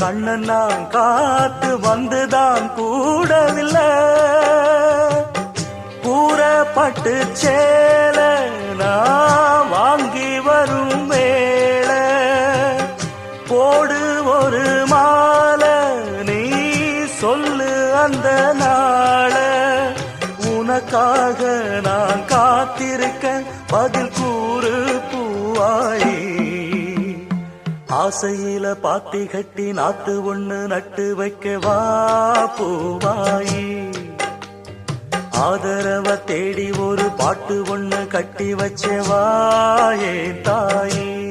கண்ணன் நான் காத்து வந்துதான் கூடவில்லை. கூறப்பட்டு சேல நான் வாங்கி வரும் வேளை போடு ஒரு மாலை நீ சொல்லு அந்த நாள. உனக்காக நான் காத்திருக்க பதில் கூறு பூவாயி. ஆசையில பாத்தி கட்டி நாத்து ஒண்ணு நட்டு வைக்கவா பூவாயி. ஆதரவ தேடி ஒரு பாட்டு ஒண்ணு கட்டி வச்சவா ஏ தாயி.